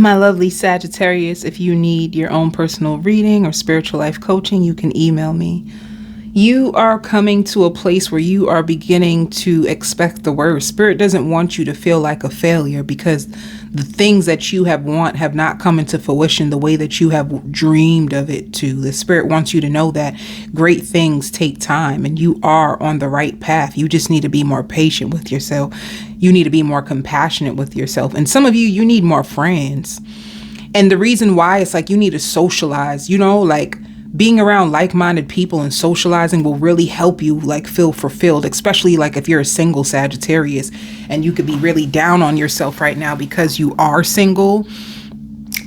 My lovely Sagittarius, if you need your own personal reading or spiritual life coaching, you can email me. You are coming to a place where you are beginning to expect the worst. Spirit doesn't want you to feel like a failure because the things that you have not come into fruition the way that you have dreamed of it to. The Spirit wants you to know that great things take time and you are on the right path. You just need to be more patient with yourself. You need to be more compassionate with yourself. And some of you need more friends. And the reason why it's like you need to socialize, like being around like-minded people and socializing will really help you like feel fulfilled, especially like if you're a single Sagittarius and you could be really down on yourself right now because you are single.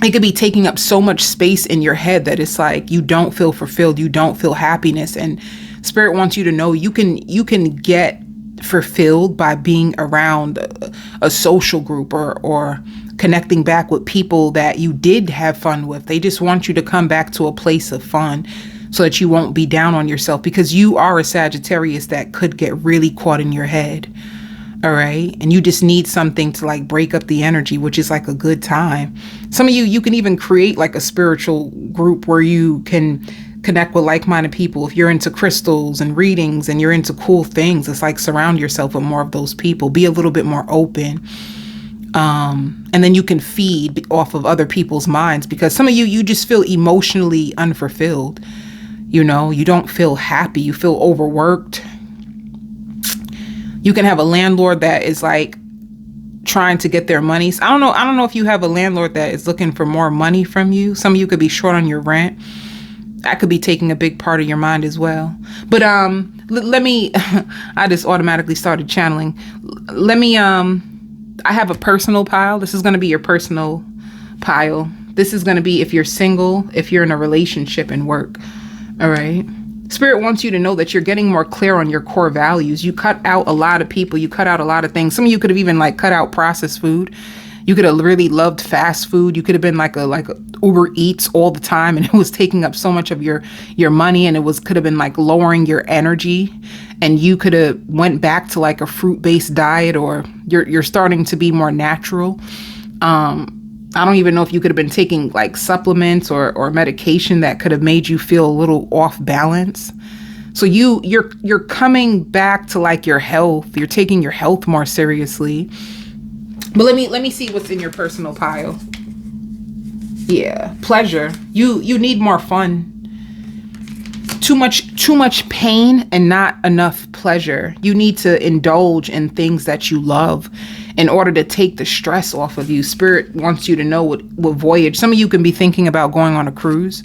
It could be taking up so much space in your head that it's like you don't feel fulfilled, you don't feel happiness. And Spirit wants you to know you can get fulfilled by being around a social group or connecting back with people that you did have fun with. They just want you to come back to a place of fun so that you won't be down on yourself, because you are a Sagittarius that could get really caught in your head. All right. And you just need something to like break up the energy, which is like a good time. Some of you can even create like a spiritual group where you can connect with like-minded people. If you're into crystals and readings and you're into cool things, it's like surround yourself with more of those people. Be a little bit more open. And then you can feed off of other people's minds, because some of you just feel emotionally unfulfilled. You don't feel happy. You feel overworked. You can have a landlord that is like trying to get their money. I don't know if you have a landlord that is looking for more money from you. Some of you could be short on your rent. That could be taking a big part of your mind as well. But let me, I just automatically started channeling. I have a personal pile. This is going to be your personal pile. This is going to be if you're single, if you're in a relationship and work. All right. Spirit wants you to know that you're getting more clear on your core values. You cut out a lot of people. You cut out a lot of things. Some of you could have even like cut out processed food. You could have really loved fast food. You could have been like a Uber Eats all the time, and it was taking up so much of your money, and could have been like lowering your energy. And you could have went back to like a fruit-based diet, or you're starting to be more natural. I don't even know if you could have been taking like supplements or medication that could have made you feel a little off balance. So you're coming back to like your health. You're taking your health more seriously. But let me see what's in your personal pile. Yeah, pleasure. You need more fun. Too much pain and not enough pleasure. You need to indulge in things that you love in order to take the stress off of you. Spirit wants you to know what voyage. Some of you can be thinking about going on a cruise.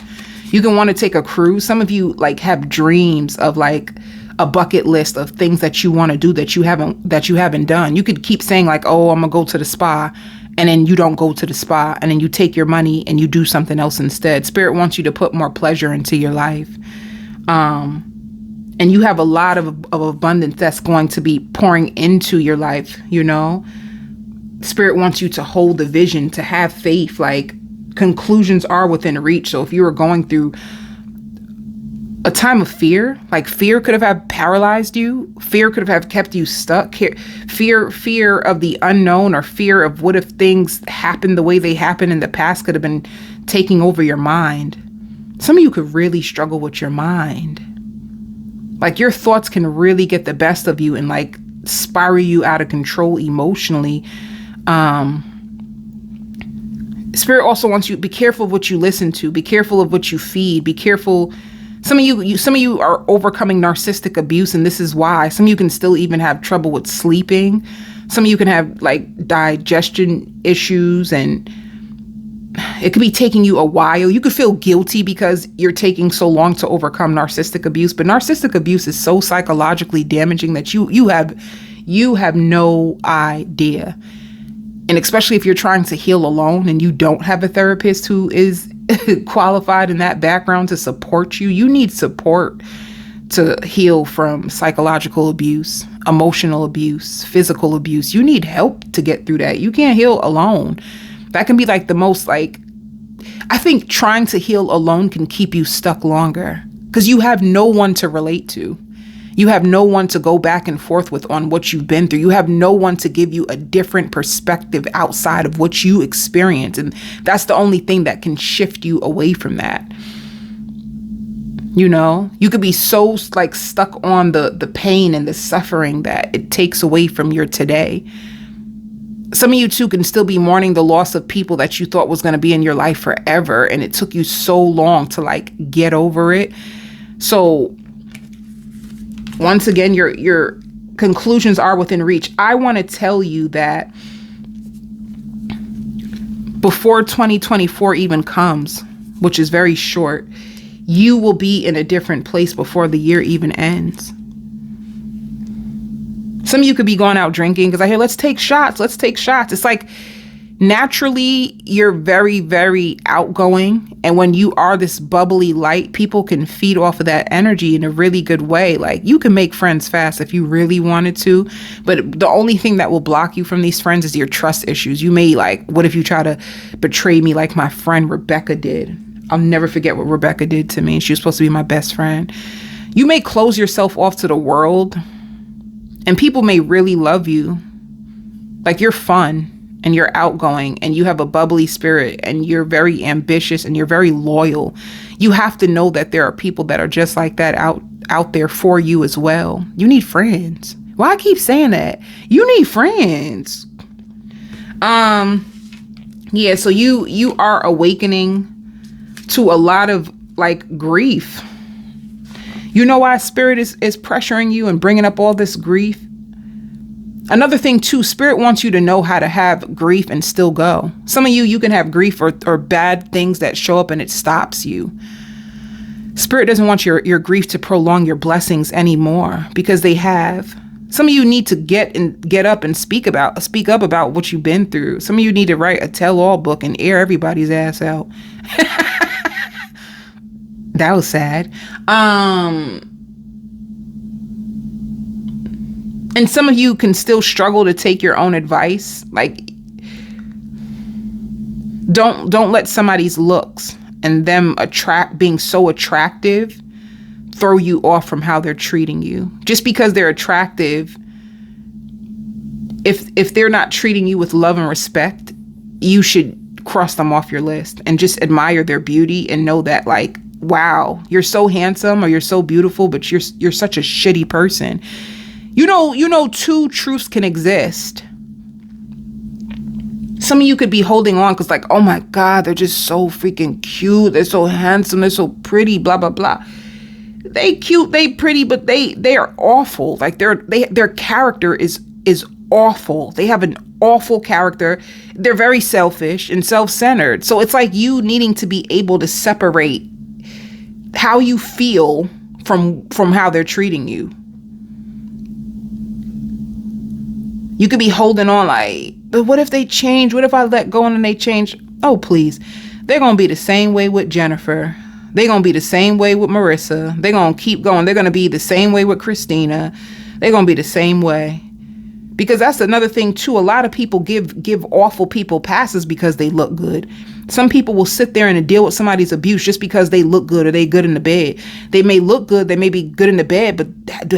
You can want to take a cruise. Some of you like have dreams of like a bucket list of things that you want to do that you haven't done. You could keep saying like, oh, I'm gonna go to the spa, and then you don't go to the spa, and then you take your money and you do something else instead. Spirit wants you to put more pleasure into your life. And you have a lot of abundance that's going to be pouring into your life. Spirit wants you to hold the vision, to have faith, like conclusions are within reach. So if you were going through a time of fear, like fear could have paralyzed you. Fear could have kept you stuck. Fear of the unknown, or fear of what if things happened the way they happened in the past, could have been taking over your mind. Some of you could really struggle with your mind. Like your thoughts can really get the best of you and like spiral you out of control emotionally. Spirit also wants you to be careful of what you listen to. Be careful of what you feed. Be careful. Some of you are overcoming narcissistic abuse, and this is why. Some of you can still even have trouble with sleeping. Some of you can have like digestion issues, and it could be taking you a while. You could feel guilty because you're taking so long to overcome narcissistic abuse, but narcissistic abuse is so psychologically damaging that you have no idea. And especially if you're trying to heal alone and you don't have a therapist who is qualified in that background to support you, you need support to heal from psychological abuse, emotional abuse, physical abuse. You need help to get through that. You can't heal alone. That can be like the most I think trying to heal alone can keep you stuck longer because you have no one to relate to. You have no one to go back and forth with on what you've been through. You have no one to give you a different perspective outside of what you experience. And that's the only thing that can shift you away from that. You know, you could be so like stuck on the pain and the suffering that it takes away from your today. Some of you too can still be mourning the loss of people that you thought was going to be in your life forever. And it took you so long to like get over it. So once again, your conclusions are within reach. I want to tell you that before 2024 even comes, which is very short, you will be in a different place before the year even ends. Some of you could be going out drinking because I hear, let's take shots. Let's take shots. It's like naturally you're very, very outgoing. And when you are this bubbly light, people can feed off of that energy in a really good way. Like you can make friends fast if you really wanted to. But the only thing that will block you from these friends is your trust issues. You may like, what if you try to betray me like my friend Rebecca did? I'll never forget what Rebecca did to me. She was supposed to be my best friend. You may close yourself off to the world and people may really love you. Like you're fun and you're outgoing and you have a bubbly spirit and you're very ambitious and you're very loyal. You have to know that there are people that are just like that out there for you as well. You need friends. Why I keep saying that? You need friends. Yeah, so you are awakening to a lot of like grief. You know why spirit is pressuring you and bringing up all this grief? Another thing too, spirit wants you to know how to have grief and still go. Some of you can have grief or bad things that show up and it stops you. Spirit doesn't want your grief to prolong your blessings anymore because they have. Some of you need to get up and speak up about what you've been through. Some of you need to write a tell-all book and air everybody's ass out. That was sad. And some of you can still struggle to take your own advice. Like, don't let somebody's looks and them being so attractive throw you off from how they're treating you. Just because they're attractive, if they're not treating you with love and respect, you should cross them off your list and just admire their beauty and know that like, wow, you're so handsome or you're so beautiful, but you're such a shitty person. You know, two truths can exist. Some of you could be holding on because like, oh my God, they're just so freaking cute. They're so handsome. They're so pretty, blah, blah, blah. They cute, they pretty, but they are awful. Like their character is awful. They have an awful character. They're very selfish and self-centered. So it's like you needing to be able to separate how you feel from how they're treating you. You could be holding on like, but what if they change? What if I let go and then they change? Oh, please. They're going to be the same way with Jennifer. They're going to be the same way with Marissa. They're going to keep going. They're going to be the same way with Christina. They're going to be the same way. Because that's another thing too. A lot of people give awful people passes because they look good. Some people will sit there and deal with somebody's abuse just because they look good or they good in the bed. They may look good. They may be good in the bed, but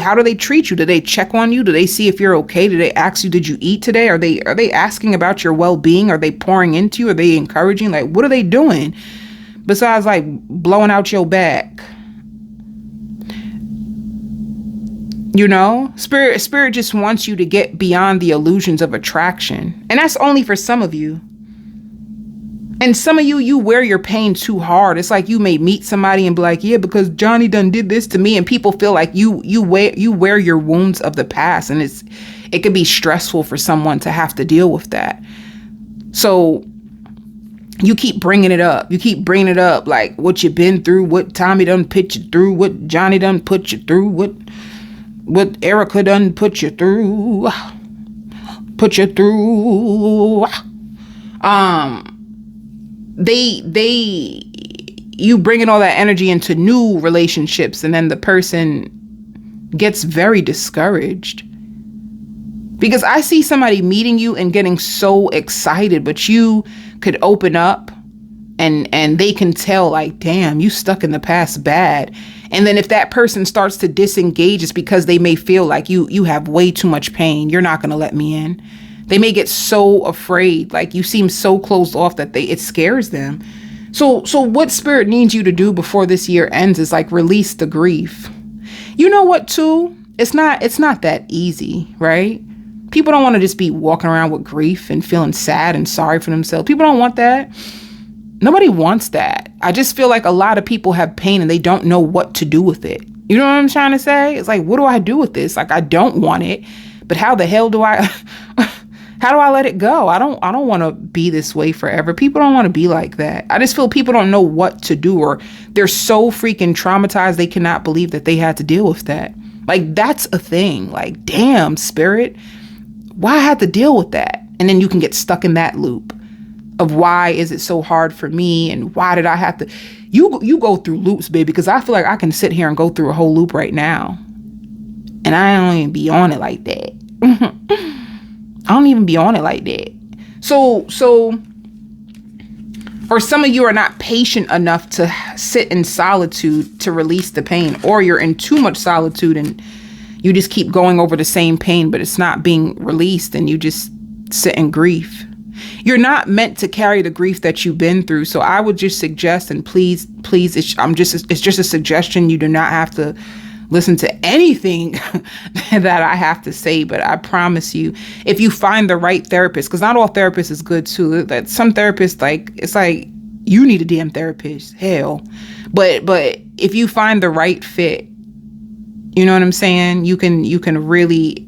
how do they treat you? Do they check on you? Do they see if you're okay? Do they ask you, did you eat today? Are they asking about your well-being? Are they pouring into you? Are they encouraging? Like, what are they doing? Besides like blowing out your back. You know, spirit just wants you to get beyond the illusions of attraction. And that's only for some of you. And some of you wear your pain too hard. It's like you may meet somebody and be like, yeah, because Johnny done did this to me. And people feel like you wear your wounds of the past. And it could be stressful for someone to have to deal with that. So you keep bringing it up. You keep bringing it up. Like what you've been through, what Tommy done put you through, what Johnny done put you through, what Erica done put you through. You bringing all that energy into new relationships, and then the person gets very discouraged. Because I see somebody meeting you and getting so excited, but you could open up and they can tell like, damn, you stuck in the past bad. And then if that person starts to disengage, it's because they may feel like you have way too much pain. You're not going to let me in. They may get so afraid, like you seem so closed off that it scares them. So what spirit needs you to do before this year ends is like release the grief. You know what, too? It's not that easy, right? People don't want to just be walking around with grief and feeling sad and sorry for themselves. People don't want that. Nobody wants that. I just feel like a lot of people have pain and they don't know what to do with it. You know what I'm trying to say? It's like, what do I do with this? Like, I don't want it, but how the hell do I, how do I let it go? I don't want to be this way forever. People don't want to be like that. I just feel people don't know what to do, or they're so freaking traumatized they cannot believe that they had to deal with that. Like, that's a thing. Like, damn, spirit, why I had to deal with that? And then you can get stuck in that loop of why is it so hard for me, and why did I have to? You go through loops, baby, because I feel like I can sit here and go through a whole loop right now, and I don't even be on it like that. I don't even be on it like that. So, or some of you are not patient enough to sit in solitude to release the pain, or you're in too much solitude and you just keep going over the same pain, but it's not being released, and you just sit in grief. You're not meant to carry the grief that you've been through. So I would just suggest, and please, it's just a suggestion. You do not have to listen to anything that I have to say, but I promise you, if you find the right therapist, because not all therapists is good too. That some therapists, like, it's like you need a damn therapist, hell. But if you find the right fit, you know what I'm saying? You can really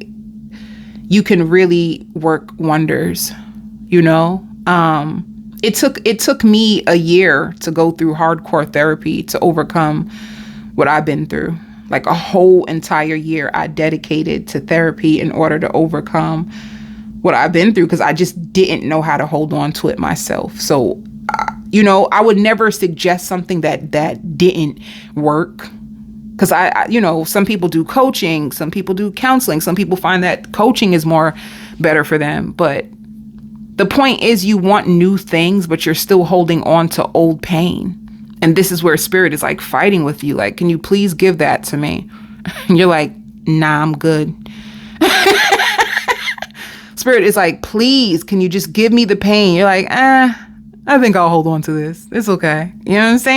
work wonders. You know, it took me a year to go through hardcore therapy to overcome what I've been through. Like a whole entire year I dedicated to therapy in order to overcome what I've been through, because I just didn't know how to hold on to it myself. So, you know, I would never suggest something that didn't work. Because I, you know, some people do coaching, some people do counseling, some people find that coaching is more better for them. But the point is, you want new things, but you're still holding on to old pain. And this is where spirit is like fighting with you. Like, can you please give that to me? And you're like, nah, I'm good. Spirit is like, please, can you just give me the pain? You're like, I think I'll hold on to this. It's okay. You know what I'm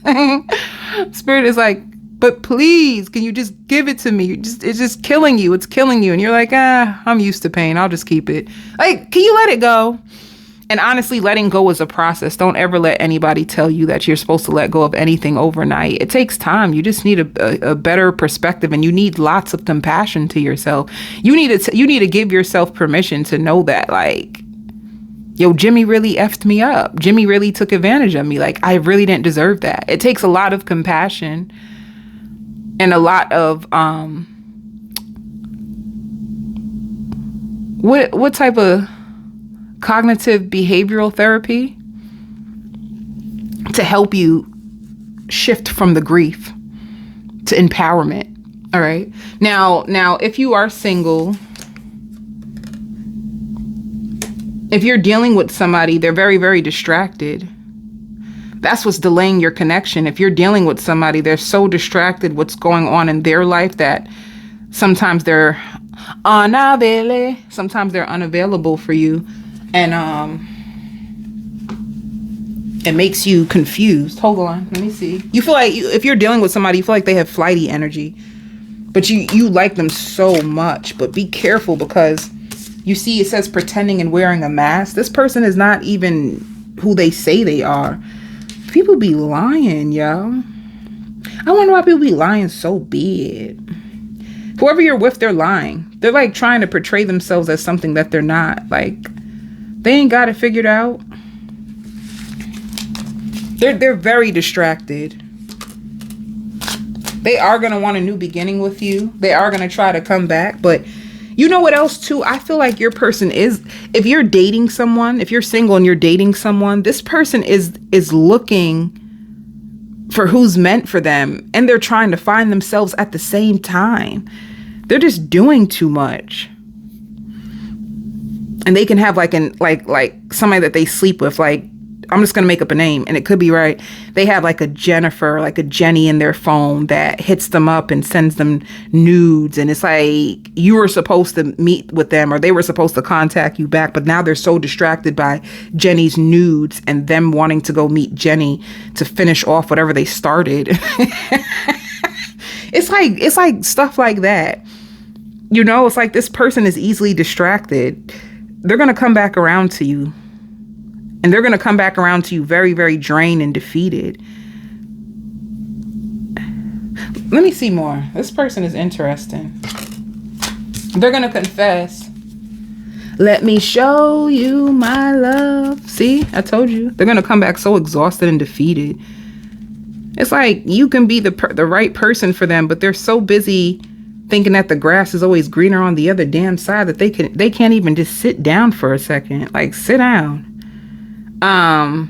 saying? Spirit is like, but please, can you just give it to me? It's just killing you. It's killing you. And you're like, I'm used to pain. I'll just keep it. Like, can you let it go? And honestly, letting go is a process. Don't ever let anybody tell you that you're supposed to let go of anything overnight. It takes time. You just need a better perspective, and you need lots of compassion to yourself. You need to give yourself permission to know that, like, yo, Jimmy really effed me up. Jimmy really took advantage of me. Like, I really didn't deserve that. It takes a lot of compassion and a lot of what type of cognitive behavioral therapy to help you shift from the grief to empowerment. All right. Now, if you are single, if you're dealing with somebody, they're very, very distracted. That's what's delaying your connection. If you're dealing with somebody, they're so distracted what's going on in their life that sometimes they're unavailable for you. And it makes you confused. Hold on, let me see. You feel like if you're dealing with somebody, you feel like they have flighty energy, but you like them so much. But be careful, because you see it says pretending and wearing a mask. This person is not even who they say they are. People be lying, yo. I wonder why people be lying so bad. Whoever you're with, they're lying. They're like trying to portray themselves as something that they're not. Like, they ain't got it figured out. They're very distracted. They are going to want a new beginning with you. They are going to try to come back. But you know what else too? I feel like your person is, if you're dating someone, if you're single and you're dating someone, this person is looking for who's meant for them. And they're trying to find themselves at the same time. They're just doing too much. And they can have like somebody that they sleep with, like I'm just going to make up a name and it could be right. They have like a Jennifer, like a Jenny in their phone that hits them up and sends them nudes. And it's like you were supposed to meet with them or they were supposed to contact you back. But now they're so distracted by Jenny's nudes and them wanting to go meet Jenny to finish off whatever they started. It's like stuff like that. You know, it's like this person is easily distracted. They're going to come back around to you. And they're going to come back around to you very, very drained and defeated. Let me see more. This person is interesting. They're going to confess. Let me show you my love. See, I told you. They're going to come back so exhausted and defeated. It's like you can be the right person for them, but they're so busy thinking that the grass is always greener on the other damn side that they can't even just sit down for a second. Like, sit down.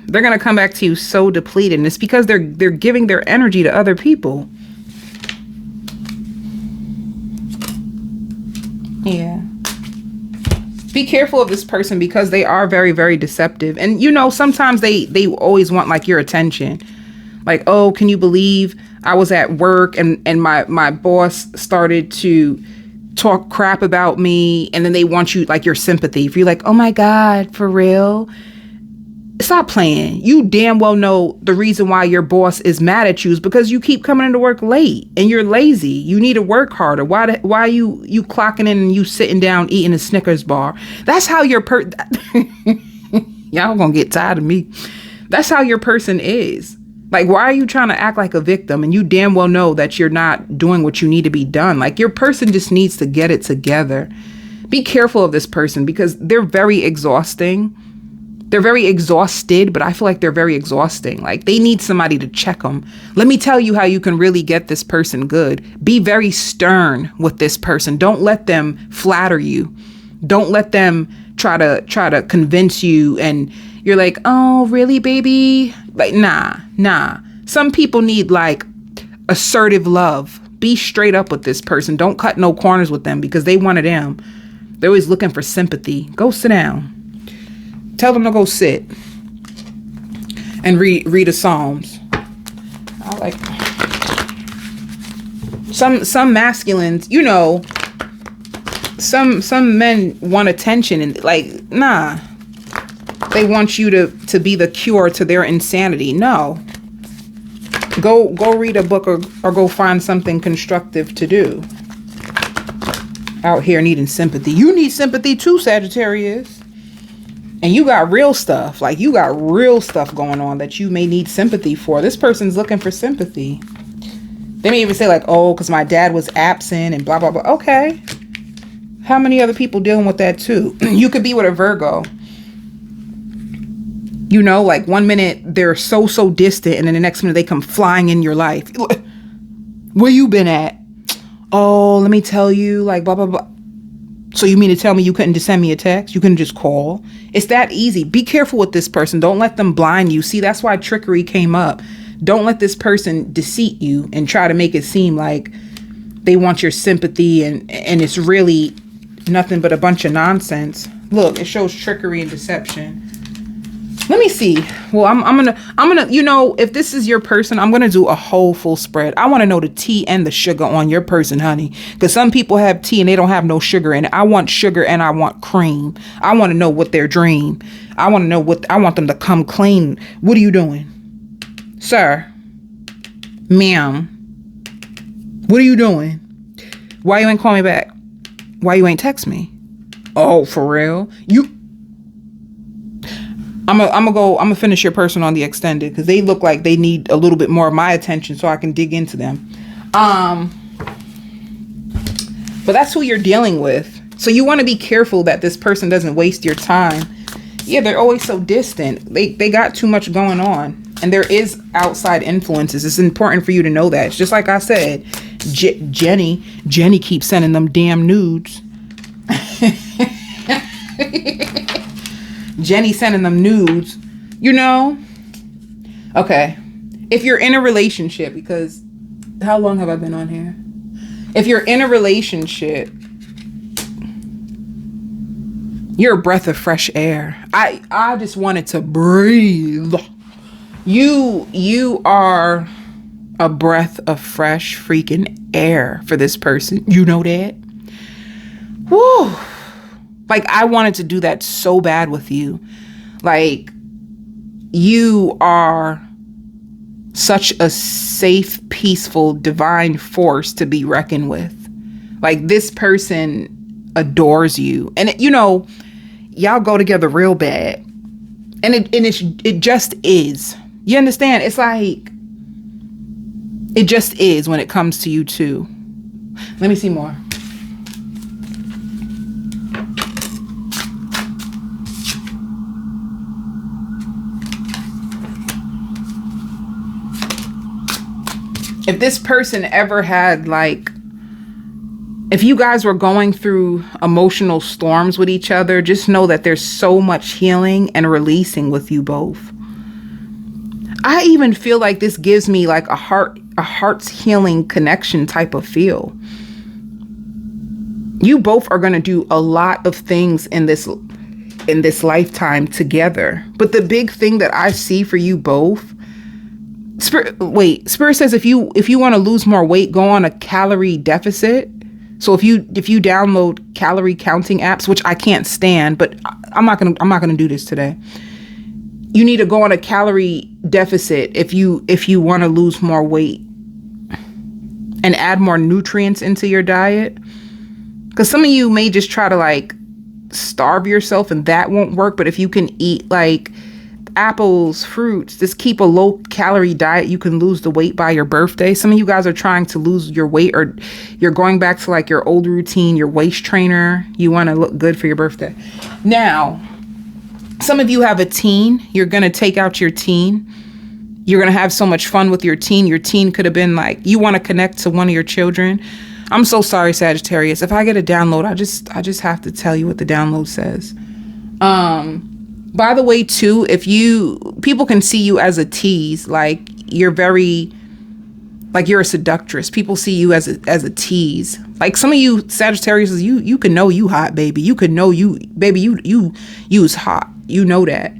They're gonna come back to you so depleted, and it's because they're giving their energy to other people. Yeah. Be careful of this person because they are very, very deceptive. And you know, sometimes they always want like your attention. Like, oh, can you believe I was at work and my boss started to talk crap about me, and then they want you like your sympathy. If you're like, oh my God, for real? Stop playing. You damn well know the reason why your boss is mad at you is because you keep coming into work late and you're lazy. You need to work harder. Why you clocking in and you sitting down eating a Snickers bar? That's how your y'all gonna get tired of me. That's how your person is. Like, why are you trying to act like a victim and you damn well know that you're not doing what you need to be done? Like, your person just needs to get it together. Be careful of this person because they're very exhausting. They're very exhausted, but I feel like they're very exhausting. Like, they need somebody to check them. Let me tell you how you can really get this person good. Be very stern with this person. Don't let them flatter you. Don't let them try to convince you and you're like, oh, really, baby? Like, nah. Some people need like assertive love. Be straight up with this person. Don't cut no corners with them because they one of them. They're always looking for sympathy. Go sit down. Tell them to go sit and read the Psalms. I like some masculines, you know, some men want attention and like, nah. They want you to be the cure to their insanity. No. Go read a book or go find something constructive to do. Out here needing sympathy. You need sympathy too, Sagittarius. And you got real stuff. Like, you got real stuff going on that you may need sympathy for. This person's looking for sympathy. They may even say like, oh, because my dad was absent and blah, blah, blah. Okay. How many other people dealing with that too? You could be with a Virgo. You know, like 1 minute they're so distant and then the next minute they come flying in your life. Where you been at? Oh, let me tell you, like blah, blah, blah. So you mean to tell me you couldn't just send me a text? You couldn't just call? It's that easy. Be careful with this person. Don't let them blind you. See, that's why trickery came up. Don't let this person deceive you and try to make it seem like they want your sympathy and it's really nothing but a bunch of nonsense. Look, it shows trickery and deception. Let me see. Well, I'm gonna, you know, if this is your person, I'm gonna do a whole full spread. I want to know the tea and the sugar on your person, honey, because some people have tea and they don't have no sugar in it. I want sugar and I want cream. I want to know what their dream. I want to know I want them to come clean. What are you doing, sir? Ma'am, what are you doing? Why you ain't call me back? Why you ain't text me? Oh, for real? I'm gonna finish your person on the extended because they look like they need a little bit more of my attention so I can dig into them. But that's who you're dealing with. So you want to be careful that this person doesn't waste your time. Yeah, they're always so distant. They got too much going on. And there is outside influences. It's important for you to know that. It's just like I said, Jenny keeps sending them damn nudes. Jenny sending them nudes, you know? Okay. If you're in a relationship, because how long have I been on here? If you're in a relationship, You're a breath of fresh air. I just wanted to breathe. You are a breath of fresh freaking air for this person. You know that? Woo. Like, I wanted to do that so bad with you. Like, you are such a safe, peaceful, divine force to be reckoned with. Like, this person adores you. And y'all go together real bad. And it just is. You understand? It's like, it just is when it comes to you two. Let me see more. If this person ever had, like, if you guys were going through emotional storms with each other, just know that there's so much healing and releasing with you both. I even feel like this gives me like a heart's healing connection type of feel. You both are going to do a lot of things in this lifetime together. But the big thing that I see for you both, Spirit says if you want to lose more weight, go on a calorie deficit. So if you download calorie counting apps, which I can't stand, but I'm not gonna do this today. You need to go on a calorie deficit if you want to lose more weight and add more nutrients into your diet. Because some of you may just try to like starve yourself and that won't work. But if you can eat like apples, fruits, just keep a low calorie diet, you can lose the weight by your birthday. Some of you guys are trying to lose your weight, or you're going back to like your old routine, your waist trainer. You want to look good for your birthday. Now, some of you have a teen. You're going to take out your teen. You're going to have so much fun with your teen. Your teen could have been like, you want to connect to one of your children. I'm so sorry, Sagittarius. If I get a download, I just have to tell you what the download says. By the way, too, people can see you as a tease, like you're a seductress. People see you as a tease. Like some of you Sagittarius, you can know you hot, baby. You can know you, baby, you's hot. You know that.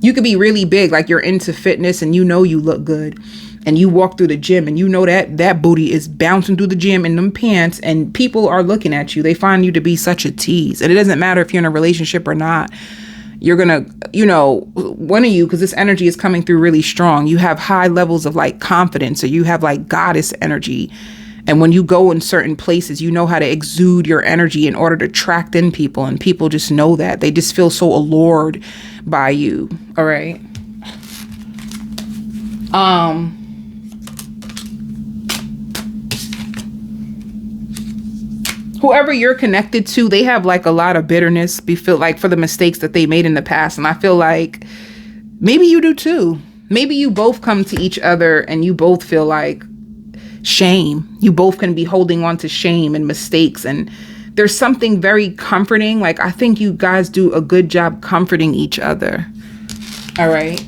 You could be really big, like you're into fitness and you know you look good. And you walk through the gym and you know that booty is bouncing through the gym in them pants and people are looking at you. They find you to be such a tease. And it doesn't matter if you're in a relationship or not. You're going to, one of you, because this energy is coming through really strong. You have high levels of like confidence, or you have like goddess energy. And when you go in certain places, you know how to exude your energy in order to attract in people. And people just know that. They just feel so allured by you. All right. Whoever you're connected to, they have like a lot of bitterness, feel like for the mistakes that they made in the past. And I feel like maybe you do too. Maybe you both come to each other and you both feel like shame. You both can be holding on to shame and mistakes. And there's something very comforting. Like, I think you guys do a good job comforting each other. All right.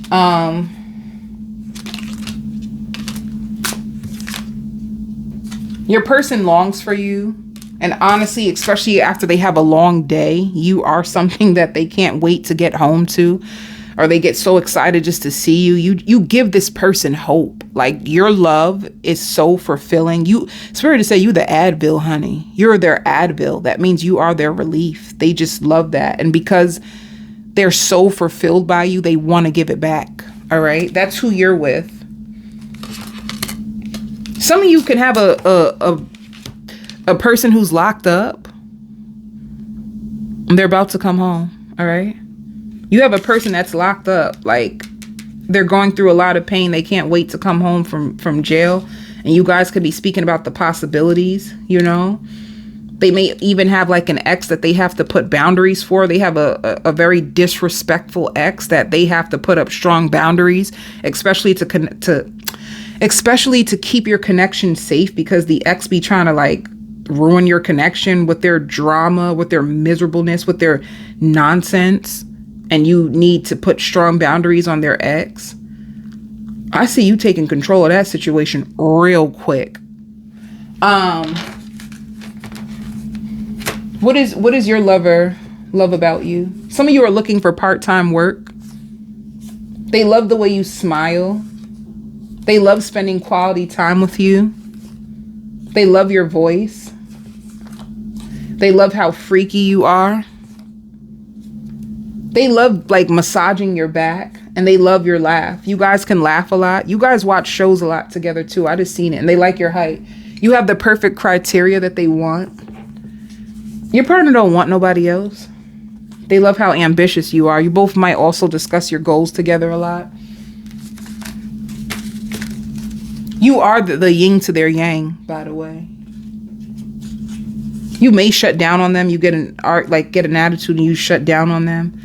Your person longs for you. And honestly, especially after they have a long day, you are something that they can't wait to get home to, or they get so excited just to see you. You give this person hope. Like, your love is so fulfilling. Spirit to say you the Advil, honey. You're their Advil. That means you are their relief. They just love that. And because they're so fulfilled by you, they want to give it back. All right. That's who you're with. Some of you can have a person who's locked up. They're about to come home. All right. You have a person that's locked up. Like, they're going through a lot of pain. They can't wait to come home from jail. And you guys could be speaking about the possibilities, They may even have like an ex that they have to put boundaries for. They have a very disrespectful ex that they have to put up strong boundaries, especially to keep your connection safe, because the ex be trying to like ruin your connection with their drama, with their miserableness, with their nonsense. And you need to put strong boundaries on their ex. I see you taking control of that situation real quick. What is your lover love about you. Some of you are looking for part-time work. They love the way you smile. They love spending quality time with you. They love your voice. They love how freaky you are. They love like massaging your back, and they love your laugh. You guys can laugh a lot. You guys watch shows a lot together too. I just seen it, and they like your height. You have the perfect criteria that they want. Your partner don't want nobody else. They love how ambitious you are. You both might also discuss your goals together a lot. You are the yin to their yang, by the way. You may shut down on them. You get an attitude and you shut down on them.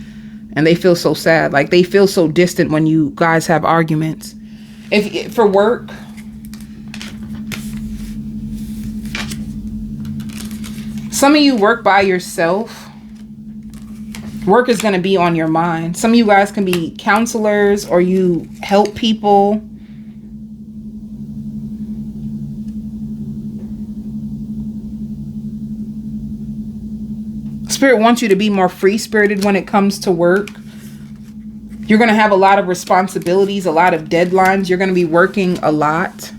And they feel so sad. Like they feel so distant when you guys have arguments. If for work, some of you work by yourself. Work is going to be on your mind. Some of you guys can be counselors or you help people. Spirit wants you to be more free-spirited when it comes to work. You're going to have a lot of responsibilities, a lot of deadlines. You're going to be working a lot.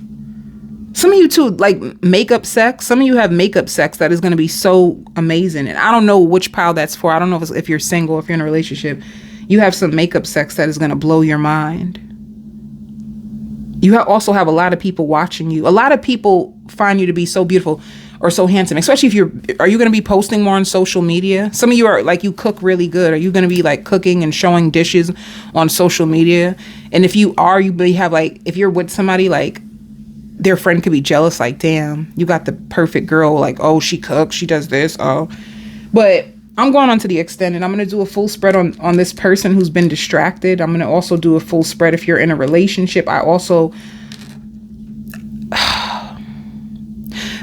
Some of you too, like makeup sex. Some of you have makeup sex that is going to be so amazing. And I don't know which pile that's for. I don't know if you're single, if you're in a relationship. You have some makeup sex that is going to blow your mind. You also have a lot of people watching you. A lot of people find you to be so beautiful or so handsome, especially if are you going to be posting more on social media? Some of you are like, you cook really good. Are you going to be like cooking and showing dishes on social media? And if you are, you may have like, if you're with somebody, like their friend could be jealous, like, damn, you got the perfect girl. Like, oh, she cooks, she does this. Oh, but I'm going on to the extended. I'm going to do a full spread on this person who's been distracted. I'm going to also do a full spread if you're in a relationship. I also,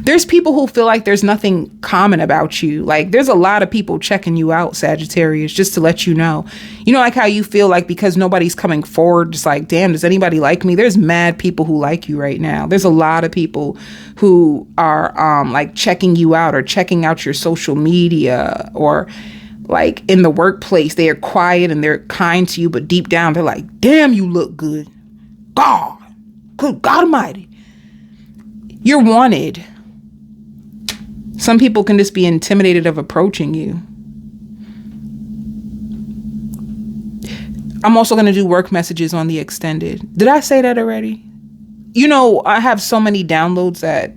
there's people who feel like there's nothing common about you. Like there's a lot of people checking you out, Sagittarius, just to let you know. You know, like how you feel like because nobody's coming forward, just like, damn, does anybody like me? There's mad people who like you right now. There's a lot of people who are like checking you out or checking out your social media, or like in the workplace, they are quiet and they're kind to you, but deep down they're like, damn, you look good. God, good God Almighty. You're wanted. Some people can just be intimidated of approaching you. I'm also going to do work messages on the extended. Did I say that already? You know, I have so many downloads that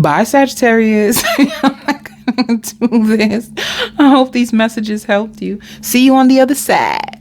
bye Sagittarius. I'm not going to do this. I hope these messages helped you. See you on the other side.